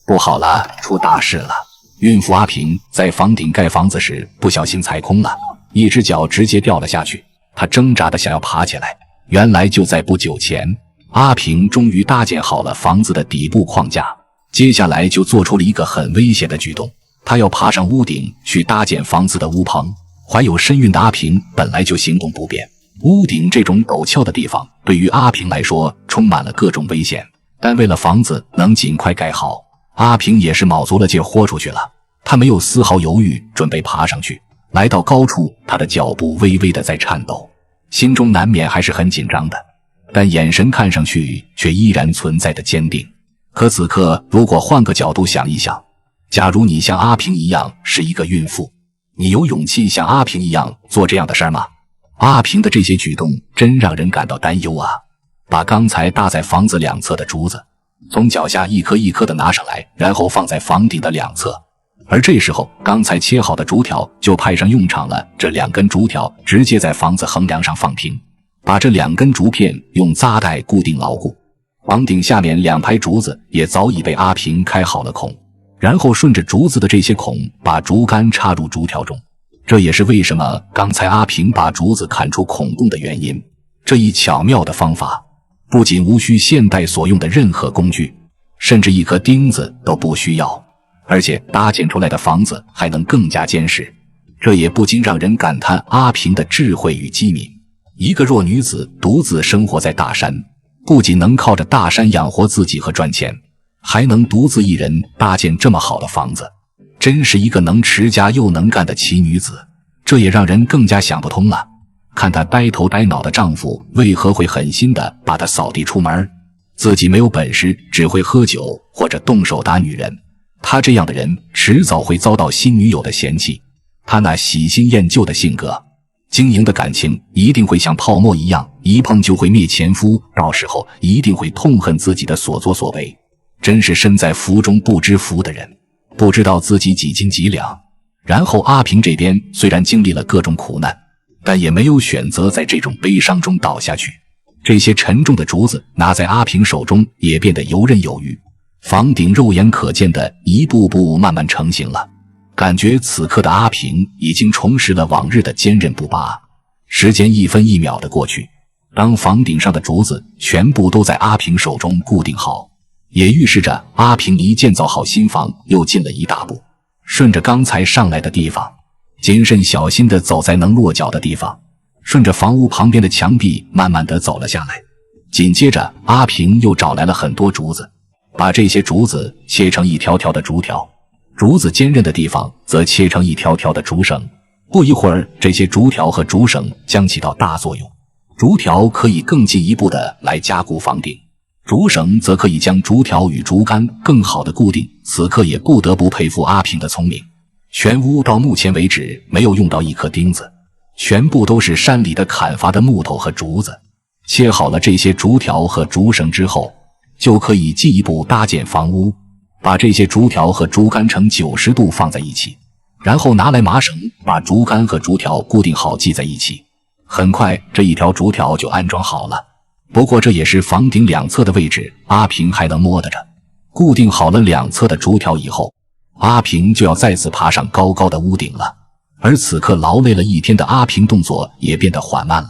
不好了，出大事了！孕婦阿平在房頂蓋房子時不小心踩空了，一只腳直接掉了下去。她掙扎地想要爬起来，原来就在不久前，阿平终於搭建好了房子的底部框架，接下來就做出了一個很危險的舉動，她要爬上屋頂去搭建房子的屋棚。懷有身孕的阿平本來就行動不便，屋頂這種陡峭的地方對於阿平來說充滿了各種危險，但為了房子能盡快蓋好，阿平也是卯足了勁豁出去了。他沒有絲毫猶豫，準備爬上去。來到高處，他的腳步微微的在顫抖，心中難免還是很緊張的，但眼神看上去卻依然存在的堅定。可此刻，如果換個角度想一想，假如你像阿平一樣是一個孕婦，你有勇氣像阿平一樣做這樣的事嗎？阿平的這些舉動真讓人感到擔憂啊！把剛才搭在房子兩側的竹子從腳下一顆一顆的拿上來，然後放在房頂的兩側。而這時候，剛才切好的竹條就派上用場了。這2根竹條直接在房子橫梁上放平，把這2根竹片用扎帶固定牢固。房頂下面2排竹子也早已被阿平開好了孔，然後順着竹子的這些孔，把竹竿插入竹條中。這也是為什麼剛才阿平把竹子砍出孔洞的原因。這一巧妙的方法，不僅無需現代所用的任何工具，甚至一顆釘子都不需要。而且搭建出來的房子還能更加堅實，這也不禁讓人感嘆阿平的智慧與機敏。一個弱女子獨自生活在大山，不僅能靠着大山養活自己和賺錢，還能獨自一人搭建這麼好的房子，真是一個能持家又能幹的奇女子。這也讓人更加想不通了，看她呆頭呆腦的丈夫為何會狠心地把她掃地出門，自己沒有本事，只會喝酒或者動手打女人。他這樣的人遲早會遭到新女友的嫌棄，他那喜新厭舊的性格，經營的感情一定會像泡沫一樣，一碰就會滅前夫，到時候一定會痛恨自己的所作所為。真是身在福中不知福的人，不知道自己幾斤幾兩。然後阿平這邊雖然經歷了各種苦難，但也沒有選擇在這種悲傷中倒下去。這些沉重的竹子拿在阿平手中也變得游刃有餘，房頂肉眼可見的一步步慢慢成型了，感覺此刻的阿平已經重拾了往日的坚韌不拔。時間一分一秒的過去，當房頂上的竹子全部都在阿平手中固定好，也預示着阿平離建造好新房又近了一大步。順着剛才上來的地方，謹慎小心地走在能落腳的地方，順着房屋旁邊的牆壁慢慢地走了下來。緊接着阿平又找來了很多竹子，把這些竹子切成一條條的竹条，竹子坚韌的地方則切成一條條的竹繩。不一會兒，這些竹條和竹繩將起到大作用。竹條可以更進一步的來加固房頂，竹繩則可以將竹條與竹竿更好的固定。此刻也不得不佩服阿平的聰明，全屋到目前為止沒有用到一顆釘子，全部都是山裡的砍伐的木頭和竹子。切好了這些竹條和竹繩之後，就可以进一步搭建房屋。把這些竹條和竹竿呈90度放在一起，然後拿來麻繩把竹竿和竹條固定好繫在一起。很快這一條竹條就安裝好了。不過這也是房頂兩側的位置，阿平還能摸得着。固定好了两側的竹條以後，阿平就要再次爬上高高的屋頂了。而此刻勞累了一天的阿平動作也变得緩慢了，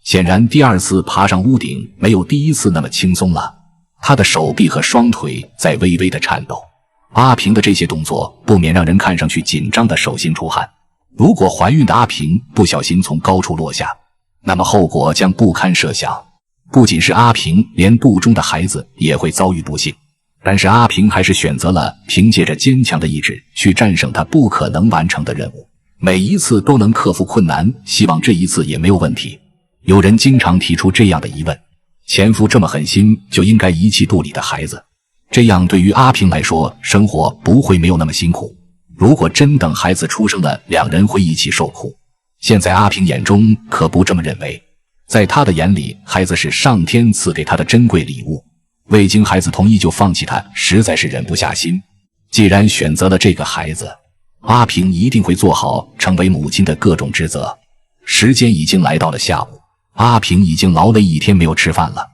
顯然第2次爬上屋頂沒有第1次那麼輕鬆了。他的手臂和雙腿在微微的顫抖。阿平的這些動作不免讓人看上去緊張的手心出汗。如果懷孕的阿平不小心從高處落下，那麼後果將不堪設想。不僅是阿平，連肚中的孩子也會遭遇不幸。但是阿平還是選擇了憑借着堅強的意志去戰勝他不可能完成的任務，每一次都能克服困難，希望這一次也沒有問題。有人经常提出這樣的疑問，前夫这麼狠心就應該遺棄肚裡的孩子，這樣對於阿平來說生活不會沒有那麼辛苦。如果真等孩子出生了，2人會一起受苦。現在阿平眼中可不這麼認為，在他的眼裡，孩子是上天賜給他的珍貴禮物，未經孩子同意就放棄他，實在是忍不下心。既然選擇了這個孩子，阿平一定會做好成為母親的各種職責。時間已經來到了下午，阿平已經勞累一天沒有吃飯了。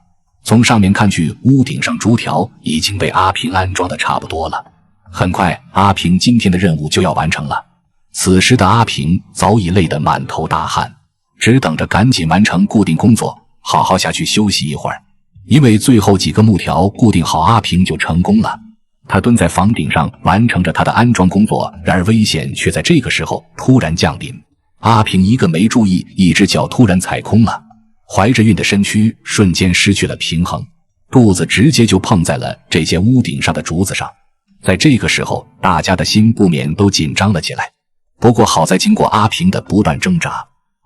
從上面看去，屋頂上竹條已經被阿平安裝的差不多了。很快，阿平今天的任務就要完成了。此时的阿平早已累得满头大汗，只等着趕緊完成固定工作，好好下去休息一會儿。因為最後几個木條固定好，阿平就成功了。他蹲在房頂上完成着他的安裝工作，然而危險卻在這個時候突然降臨。阿平一個沒注意，一隻腳突然踩空了，懷着孕的身軀瞬間失去了平衡，肚子直接就碰在了這些屋頂上的竹子上。在這個時候，大家的心不免都緊張了起來。不過好在經過阿平的不斷掙扎，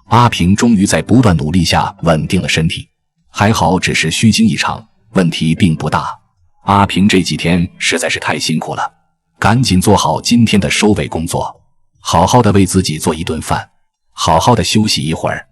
阿平終於在不斷努力下穩定了身體，還好只是虛驚一場，問題並不大。阿平這幾天實在是太辛苦了，趕緊做好今天的收尾工作，好好的為自己做一頓飯，好好的休息一會兒。